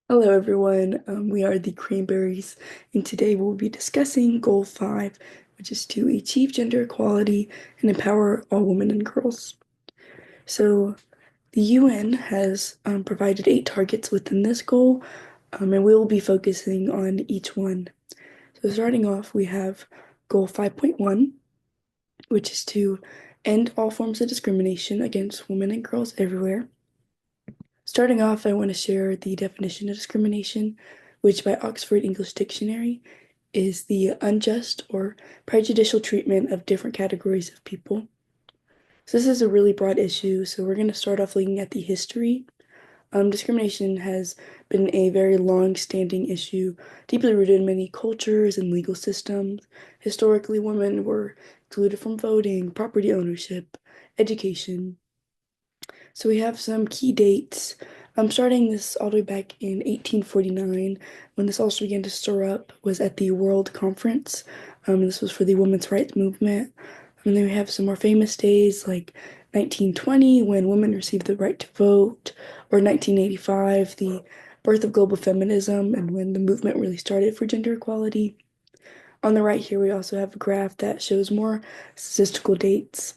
Hello, everyone. We are the Cranberries, and today we'll be discussing Goal 5, which is to achieve gender equality and empower all women and girls. So, the UN has provided 8 targets within this goal, and we will be focusing on each one. So, starting off, we have Goal 5.1, which is to end all forms of discrimination against women and girls everywhere. Starting off, I want to share the definition of discrimination, which by Oxford English Dictionary is the unjust or prejudicial treatment of different categories of people. So this is a really broad issue, so we're going to start off looking at the history. Discrimination has been a very long-standing issue, deeply rooted in many cultures and legal systems. Historically, women were excluded from voting, property ownership, education, so we have some key dates. I'm starting this all the way back in 1849 when this also began to stir up was at the World Conference. This was for the women's rights movement. And then we have some more famous days like 1920 when women received the right to vote, or 1985, the birth of global feminism and when the movement really started for gender equality. On the right here, we also have a graph that shows more statistical dates.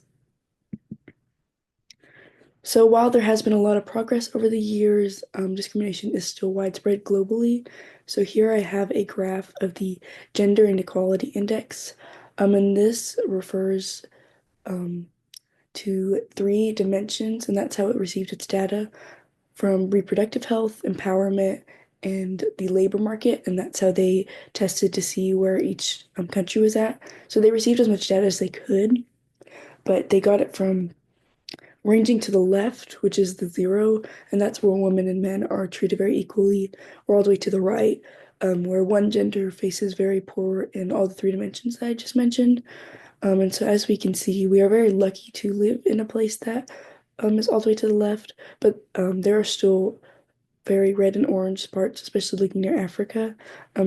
So while there has been a lot of progress over the years, discrimination is still widespread globally. So here I have a graph of the Gender Inequality Index, and this refers um, to 3 dimensions, and that's how it received its data from reproductive health, empowerment, and the labor market, and that's how they tested to see where each country was at. So they received as much data as they could, but they got it from ranging to the left, which is the 0, and that's where women and men are treated very equally, or all the way to the right, where one gender faces very poor in all the 3 dimensions that I just mentioned. And so, as we can see, we are very lucky to live in a place that is all the way to the left, but there are still very red and orange parts, especially looking near Africa.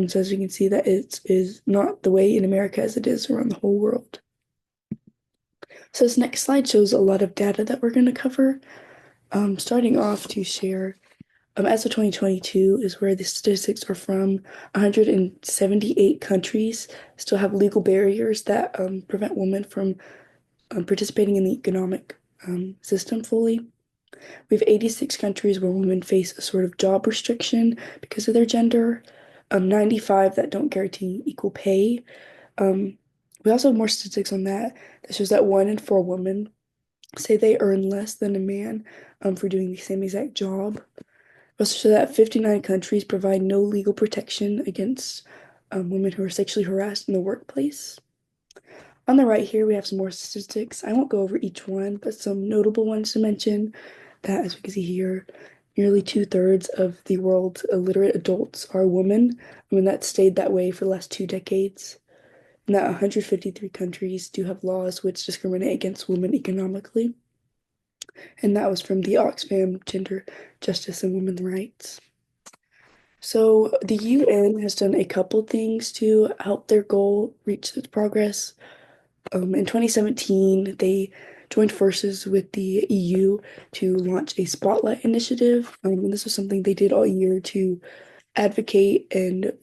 So, as we can see, that it is not the way in America as it is around the whole world. So, this next slide shows a lot of data that we're going to cover. Starting off to share, as of 2022 is where the statistics are from. 178 countries still have legal barriers that prevent women from participating in the economic system fully. We have 86 countries where women face a sort of job restriction because of their gender, 95 that don't guarantee equal pay. Um, we also have more statistics on that that shows that 1 in 4 women say they earn less than a man for doing the same exact job. Also, show that 59 countries provide no legal protection against women who are sexually harassed in the workplace. On the right here, we have some more statistics. I won't go over each one, but some notable ones to mention that, as we can see here, nearly 2/3 of the world's illiterate adults are women. I mean, that stayed that way for the last 2 decades. And that 153 countries do have laws which discriminate against women economically. And that was from the Oxfam Gender Justice and Women's Rights. So the UN has done a couple things to help their goal reach its progress. In 2017, they joined forces with the EU to launch a Spotlight initiative. And this was something they did all year to advocate and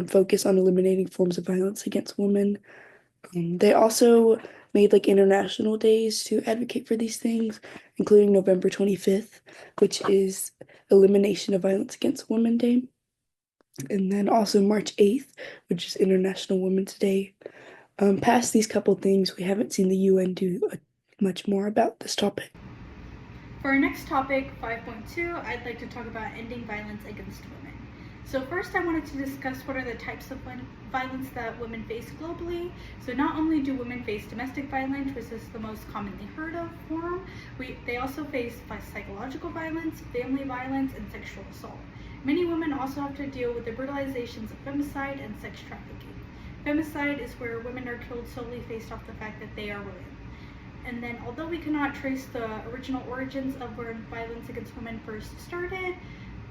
focus on eliminating forms of violence against women. They also made like international days to advocate for these things, including November 25th, which is Elimination of Violence Against Women Day, and then also March 8th, which is International Women's Day. Past these couple things, we haven't seen the UN do much more about this topic. For our next topic, 5.2, I'd like to talk about ending violence against women. So first I wanted to discuss what are the types of violence that women face globally. So not only do women face domestic violence, which is the most commonly heard of form, they also face psychological violence, family violence, and sexual assault. Many women also have to deal with the brutalizations of femicide and sex trafficking. Femicide is where women are killed solely based off the fact that they are women. And then, although we cannot trace the original origins of where violence against women first started,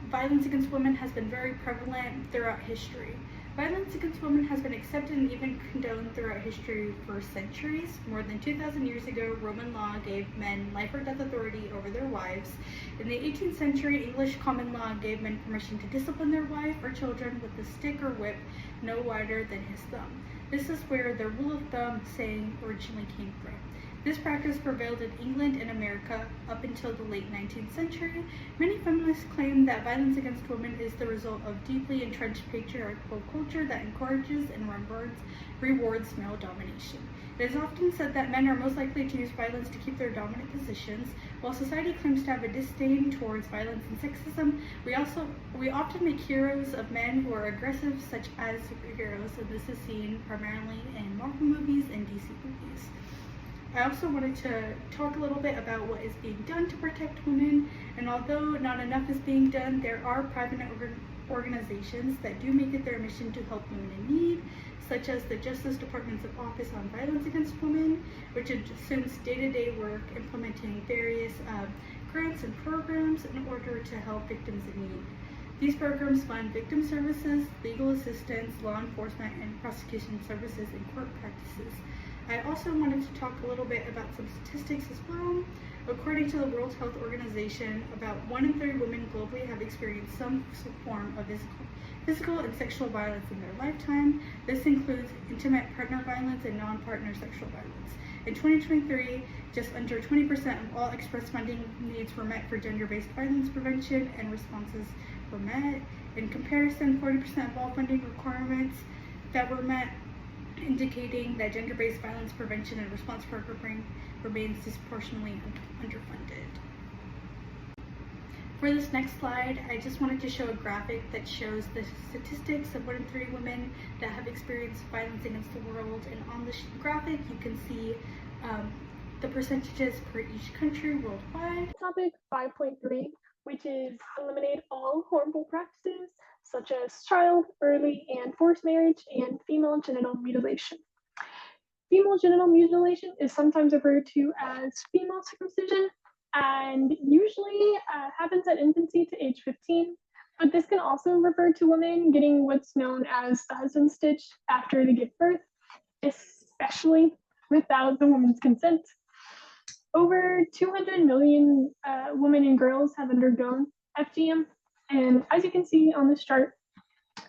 violence against women has been very prevalent throughout history. Violence against women has been accepted and even condoned throughout history for centuries. More than 2,000 years ago, Roman law gave men life or death authority over their wives. In the 18th century, English common law gave men permission to discipline their wife or children with a stick or whip no wider than his thumb. This is where the rule of thumb saying originally came from. This practice prevailed in England and America up until the late 19th century. Many feminists claim that violence against women is the result of deeply entrenched patriarchal culture that encourages and rewards male domination. It is often said that men are most likely to use violence to keep their dominant positions. While society claims to have a disdain towards violence and sexism, we often make heroes of men who are aggressive, such as superheroes, and this is seen primarily in Marvel movies and DC movies. I also wanted to talk a little bit about what is being done to protect women, and although not enough is being done, there are private organizations that do make it their mission to help women in need, such as the Justice Department's Office on Violence Against Women, which assumes day-to-day work implementing various grants and programs in order to help victims in need. These programs fund victim services, legal assistance, law enforcement, and prosecution services and court practices. I also wanted to talk a little bit about some statistics as well. According to the World Health Organization, about 1 in 3 women globally have experienced some form of physical and sexual violence in their lifetime. This includes intimate partner violence and non-partner sexual violence. In 2023, just under 20% of all express funding needs were met for gender-based violence prevention, and responses were met. In comparison, 40% of all funding requirements that were met, indicating that gender-based violence prevention and response program remains disproportionately underfunded. For this next slide, I just wanted to show a graphic that shows the statistics of 1 in 3 women that have experienced violence against the world, and on the graphic you can see the percentages per each country worldwide. Topic 5.3, which is eliminate all harmful practices such as child, early, and forced marriage, and female genital mutilation. Female genital mutilation is sometimes referred to as female circumcision, and usually happens at infancy to age 15, but this can also refer to women getting what's known as the husband stitch after they give birth, especially without the woman's consent. Over 200 million women and girls have undergone FGM, and as you can see on this chart,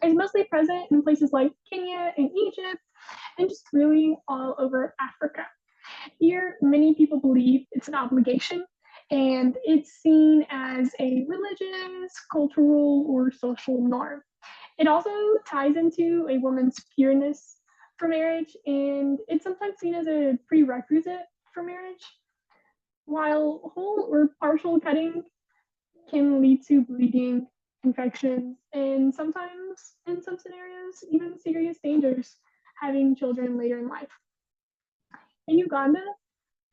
it's mostly present in places like Kenya and Egypt, and just really all over Africa. Here, many people believe it's an obligation, and it's seen as a religious, cultural, or social norm. It also ties into a woman's pureness for marriage, and it's sometimes seen as a prerequisite for marriage. While whole or partial cutting can lead to bleeding, infections, and sometimes, in some scenarios, even serious dangers, having children later in life. In Uganda,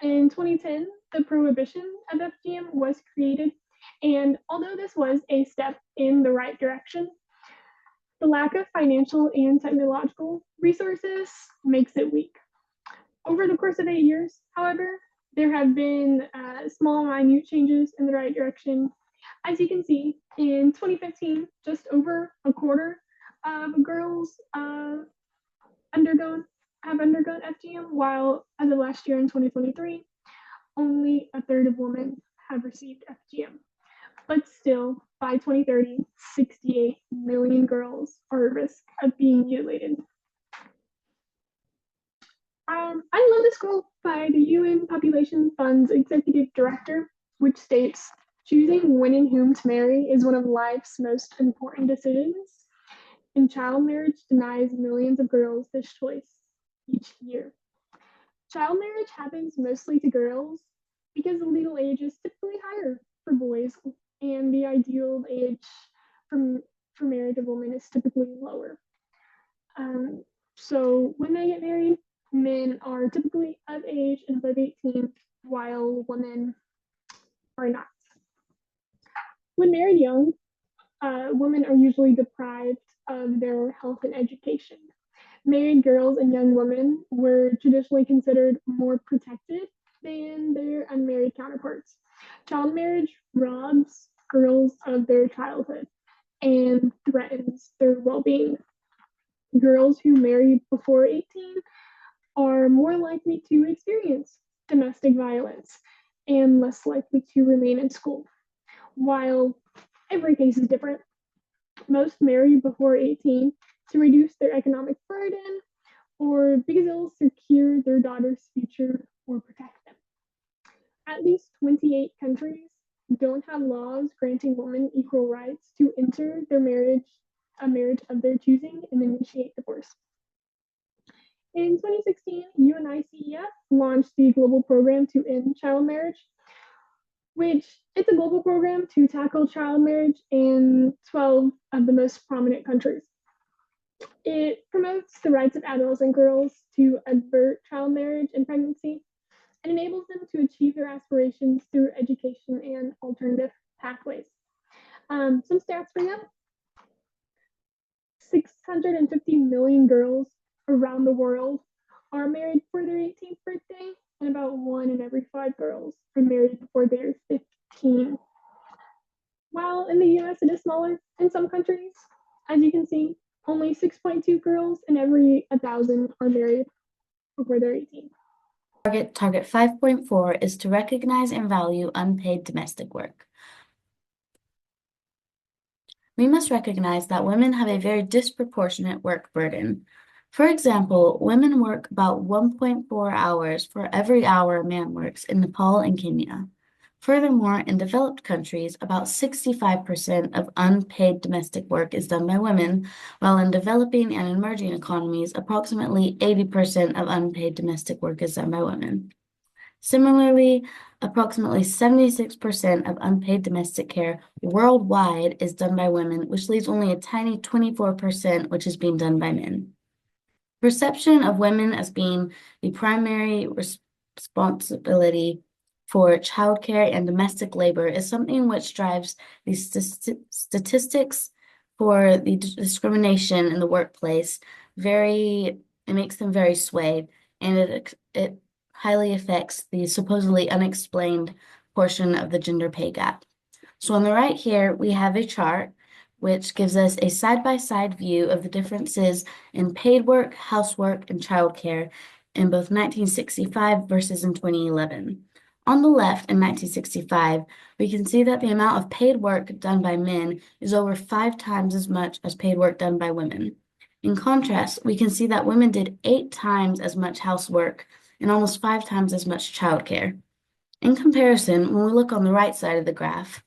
in 2010, the prohibition of FGM was created, and although this was a step in the right direction, the lack of financial and technological resources makes it weak. Over the course of 8 years, however, there have been small, minute changes in the right direction. As you can see, in 2015, just over a quarter of girls have undergone FGM, while as of last year in 2023, only a third of women have received FGM. But still, by 2030, 68 million girls are at risk of being mutilated. I love this quote by the UN Population Fund's executive director, which states, "Choosing when and whom to marry is one of life's most important decisions, and child marriage denies millions of girls this choice each year." Child marriage happens mostly to girls because the legal age is typically higher for boys, and the ideal age for marriage of women is typically lower. So when they get married, men are typically of age and above 18, while women are not. When married young, women are usually deprived of their health and education. Married girls and young women were traditionally considered more protected than their unmarried counterparts. Child marriage robs girls of their childhood and threatens their well-being. Girls who marry before 18 are more likely to experience domestic violence and less likely to remain in school. While every case is different, most marry before 18 to reduce their economic burden or because it'll secure their daughter's future or protect them. At least 28 countries don't have laws granting women equal rights to enter a marriage of their choosing, and initiate divorce. In 2016, UNICEF launched the Global Program to End Child Marriage, which it's a global program to tackle child marriage in 12 of the most prominent countries. It promotes the rights of adolescent girls to avert child marriage and pregnancy and enables them to achieve their aspirations through education and alternative pathways. Some stats for you: 650 million girls around the world are married before their 18th birthday, and about 1 in every 5 girls are married before they're 15. While in the US it is smaller in some countries, as you can see, only 6.2 girls in every 1,000 are married before they're 18. Target 5.4 is to recognize and value unpaid domestic work. We must recognize that women have a very disproportionate work burden. For example, women work about 1.4 hours for every hour a man works in Nepal and Kenya. Furthermore, in developed countries, about 65% of unpaid domestic work is done by women, while in developing and emerging economies, approximately 80% of unpaid domestic work is done by women. Similarly, approximately 76% of unpaid domestic care worldwide is done by women, which leaves only a tiny 24% which is being done by men. Perception of women as being the primary responsibility for childcare and domestic labor is something which drives the statistics for the discrimination in the workplace it makes them very swayed, and it highly affects the supposedly unexplained portion of the gender pay gap. So on the right here, we have a chart which gives us a side-by-side view of the differences in paid work, housework, and childcare in both 1965 versus in 2011. On the left, in 1965, we can see that the amount of paid work done by men is over 5 times as much as paid work done by women. In contrast, we can see that women did 8 times as much housework and almost 5 times as much childcare. In comparison, when we look on the right side of the graph,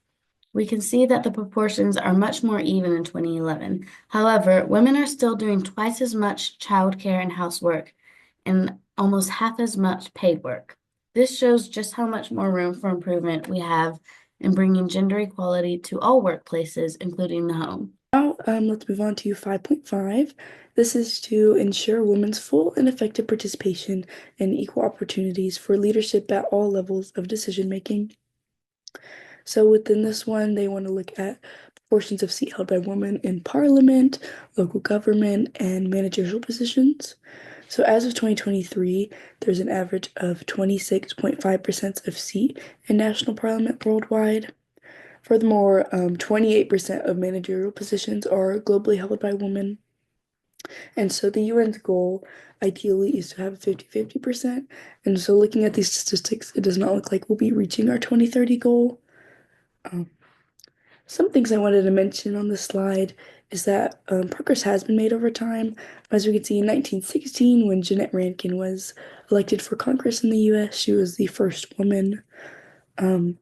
we can see that the proportions are much more even in 2011. However, women are still doing twice as much childcare and housework and almost half as much paid work. This shows just how much more room for improvement we have in bringing gender equality to all workplaces, including the home. Now, let's move on to 5.5. This is to ensure women's full and effective participation and equal opportunities for leadership at all levels of decision making. So within this one, they want to look at proportions of seats held by women in parliament, local government, and managerial positions. So as of 2023, there's an average of 26.5% of seat in national parliament worldwide. Furthermore, 28% of managerial positions are globally held by women. And so the UN's goal ideally is to have 50-50%. And so looking at these statistics, it does not look like we'll be reaching our 2030 goal. Some things I wanted to mention on this slide is that progress has been made over time. As we can see, in 1916, when Jeannette Rankin was elected for Congress in the US, she was the first woman. And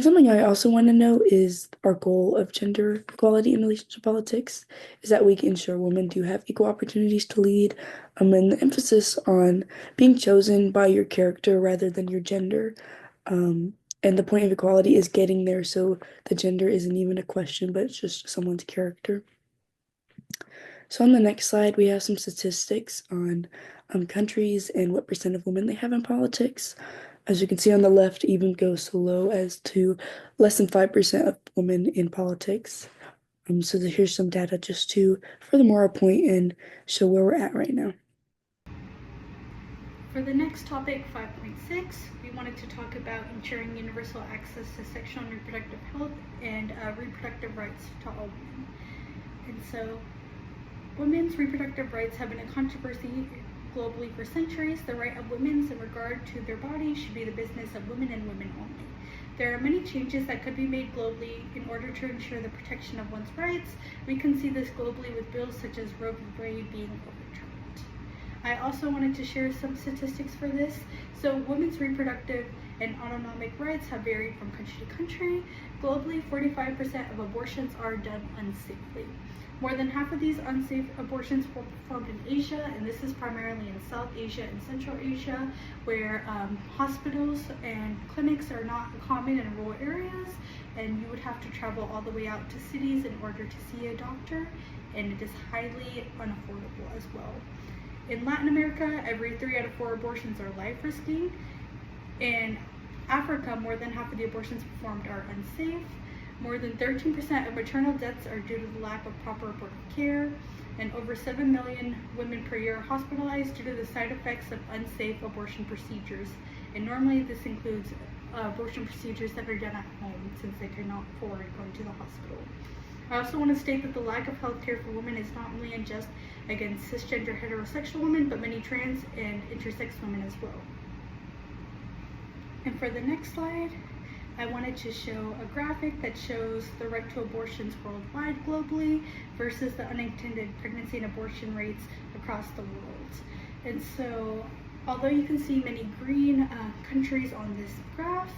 something I also want to note is our goal of gender equality in relationship politics is that we can ensure women do have equal opportunities to lead, and the emphasis on being chosen by your character rather than your gender. And the point of equality is getting there, so the gender isn't even a question, but it's just someone's character. So on the next slide, we have some statistics on countries and what percent of women they have in politics. As you can see on the left, even goes so low as to less than 5% of women in politics. So here's some data just to furthermore our point and show where we're at right now. For the next topic, 5.6, we wanted to talk about ensuring universal access to sexual and reproductive health and reproductive rights to all women. And so Women's reproductive rights have been a controversy globally for centuries. The right of women in regard to their bodies should be the business of women and women only. There are many changes that could be made globally in order to ensure the protection of one's rights. We can see this globally with bills such as Roe v. Wade being overturned. I also wanted to share some statistics for this. So women's reproductive and autonomic rights have varied from country to country. Globally, 45% of abortions are done unsafely. More than half of these unsafe abortions were performed in Asia, and this is primarily in South Asia and Central Asia, where hospitals and clinics are not common in rural areas, and you would have to travel all the way out to cities in order to see a doctor, and it is highly unaffordable as well. In Latin America, every 3 out of 4 abortions are life-risking. In Africa, more than half of the abortions performed are unsafe. More than 13% of maternal deaths are due to the lack of proper abortive care, and over 7 million women per year are hospitalized due to the side effects of unsafe abortion procedures. And normally this includes abortion procedures that are done at home, since they cannot afford going to the hospital. I also want to state that the lack of health care for women is not only unjust against cisgender heterosexual women, but many trans and intersex women as well. And for the next slide, I wanted to show a graphic that shows the right to abortions worldwide globally versus the unintended pregnancy and abortion rates across the world. And so, although you can see many green countries on this graph,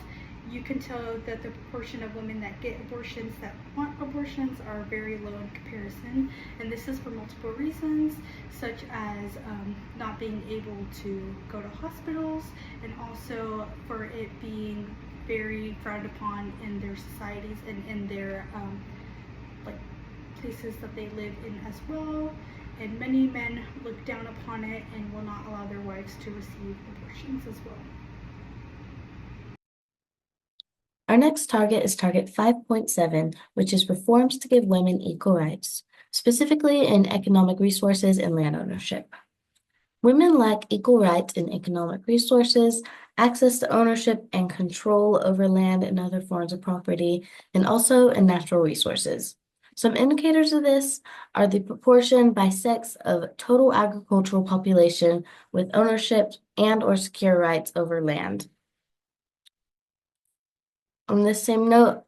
you can tell that the proportion of women that get abortions, that want abortions, are very low in comparison. And this is for multiple reasons, such as not being able to go to hospitals, and also for it being very frowned upon in their societies and in their like places that they live in as well. And many men look down upon it and will not allow their wives to receive abortions as well. Our next target is target 5.7, which is reforms to give women equal rights, specifically in economic resources and land ownership. Women lack equal rights in economic resources, access to ownership and control over land and other forms of property, and also in natural resources. Some indicators of this are the proportion by sex of total agricultural population with ownership and or secure rights over land. On this same note,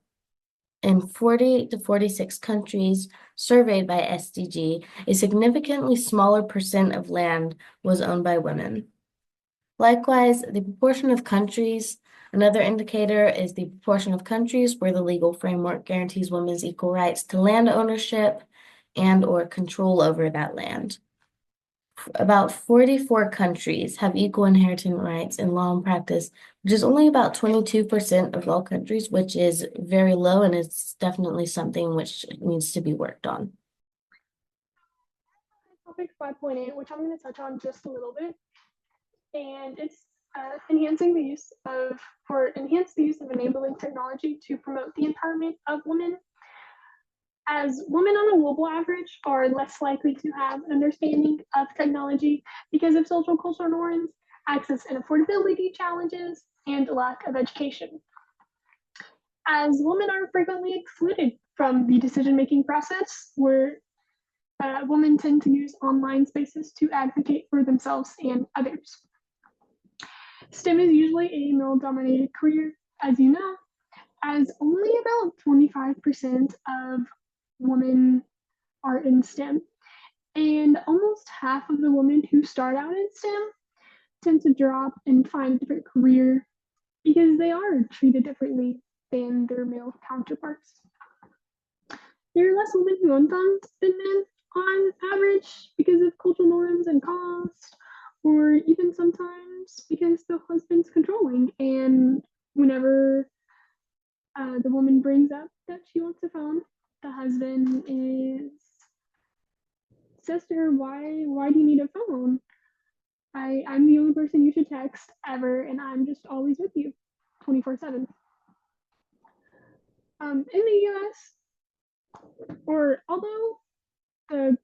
in 40 to 46 countries surveyed by SDG, a significantly smaller percent of land was owned by women. Likewise, the proportion of countries, another indicator is the proportion of countries where the legal framework guarantees women's equal rights to land ownership and or control over that land. About 44 countries have equal inheritance rights in law and practice, which is only about 22% of all countries, which is very low, and it's definitely something which needs to be worked on. Topic 5.8, which I'm going to touch on just a little bit, and it's enhance the use of enabling technology to promote the empowerment of women. As women on a global average are less likely to have an understanding of technology because of social cultural norms, access and affordability challenges, and a lack of education. As women are frequently excluded from the decision-making process, where women tend to use online spaces to advocate for themselves and others. STEM is usually a male-dominated career, as you know, as only about 25% of women are in STEM, and almost half of the women who start out in STEM tend to drop and find a different career because they are treated differently than their male counterparts. There are less women who own phones than men on average because of cultural norms and cost, or even sometimes because the husband's controlling, and whenever the woman brings up that she wants a phone, the husband says to her, why do you need a phone? I'm the only person you should text ever, and I'm just always with you 24/7. In the US, or although the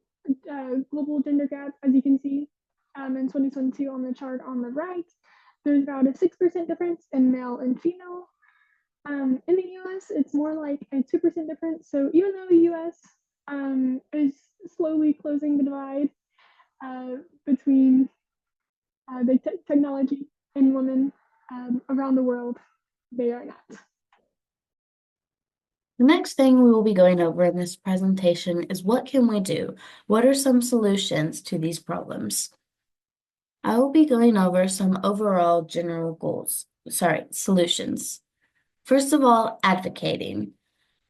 global gender gap, as you can see in 2022 on the chart on the right, there's about a 6% difference in male and female. In the US, it's more like a 2% difference. So even though the US is slowly closing the divide between the technology and women around the world. They are not. The next thing we will be going over in this presentation is what can we do? What are some solutions to these problems? I will be going over some overall general solutions. First of all, advocating.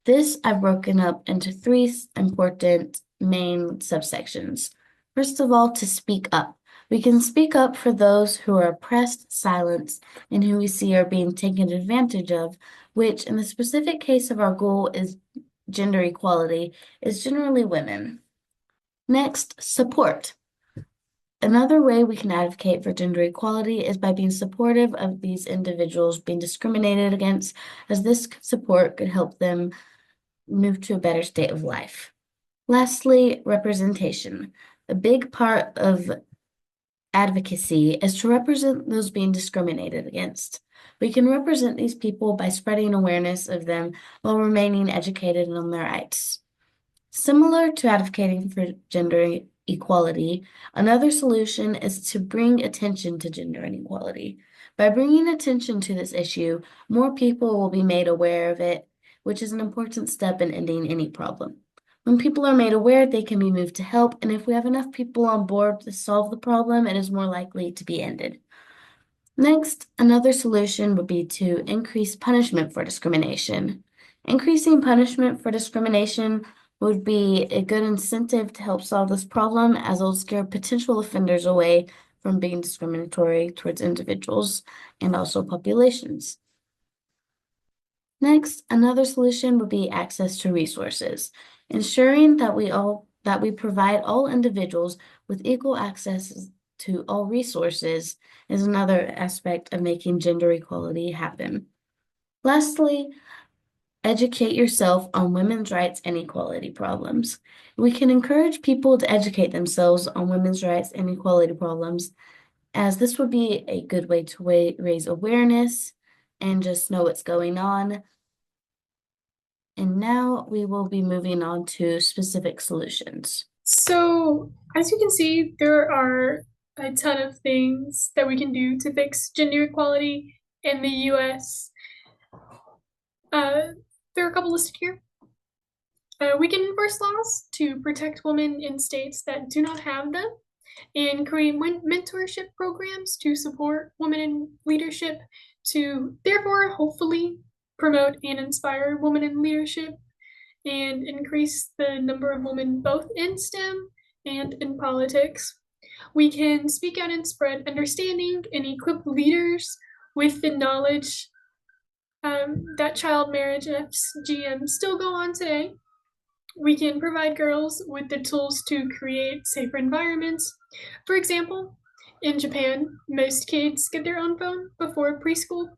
This I've broken up into three important main subsections. First of all, to speak up. We can speak up for those who are oppressed, silenced, and who we see are being taken advantage of, which in the specific case of our goal is gender equality, is generally women. Next, support. Another way we can advocate for gender equality is by being supportive of these individuals being discriminated against, as this support could help them move to a better state of life. Lastly, representation. A big part of advocacy is to represent those being discriminated against. We can represent these people by spreading awareness of them while remaining educated on their rights. Similar to advocating for gender equality, another solution is to bring attention to gender inequality. By bringing attention to this issue, more people will be made aware of it, which is an important step in ending any problem. When people are made aware, they can be moved to help, and if we have enough people on board to solve the problem, it is more likely to be ended. Next, another solution would be to increase punishment for discrimination. Increasing punishment for discrimination would be a good incentive to help solve this problem, as it will scare potential offenders away from being discriminatory towards individuals and also populations. Next, another solution would be access to resources. Ensuring that we provide all individuals with equal access to all resources is another aspect of making gender equality happen. Lastly, educate yourself on women's rights and equality problems. We can encourage people to educate themselves on women's rights and equality problems, as this would be a good way to raise awareness and just know what's going on. And now we will be moving on to specific solutions. So, as you can see, there are a ton of things that we can do to fix gender equality in the US. There are a couple listed here. We can enforce laws to protect women in states that do not have them, and create mentorship programs to support women in leadership, to therefore hopefully promote and inspire women in leadership and increase the number of women both in STEM and in politics. We can speak out and spread understanding and equip leaders with the knowledge that child marriage and FGM still go on today. We can provide girls with the tools to create safer environments. For example, in Japan, most kids get their own phone before preschool.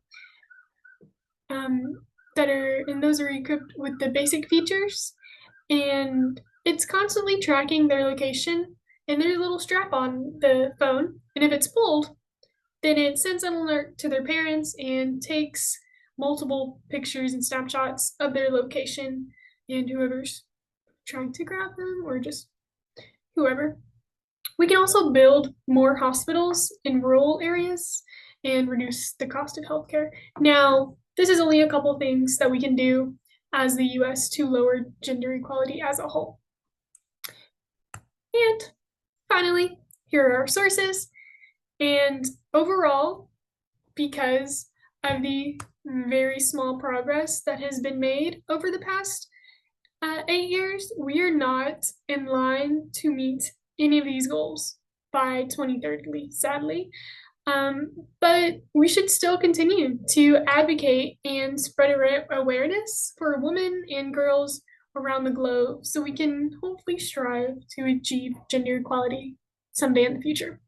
Those are equipped with the basic features, and it's constantly tracking their location, and there's a little strap on the phone, and if it's pulled, then it sends an alert to their parents and takes multiple pictures and snapshots of their location and whoever's trying to grab them, or just whoever. We can also build more hospitals in rural areas and reduce the cost of healthcare. Now, this is only a couple things that we can do as the US to lower gender equality as a whole. And finally, here are our sources. And overall, because of the very small progress that has been made over the past 8 years, we are not in line to meet any of these goals by 2030, sadly. But we should still continue to advocate and spread awareness for women and girls around the globe, so we can hopefully strive to achieve gender equality someday in the future.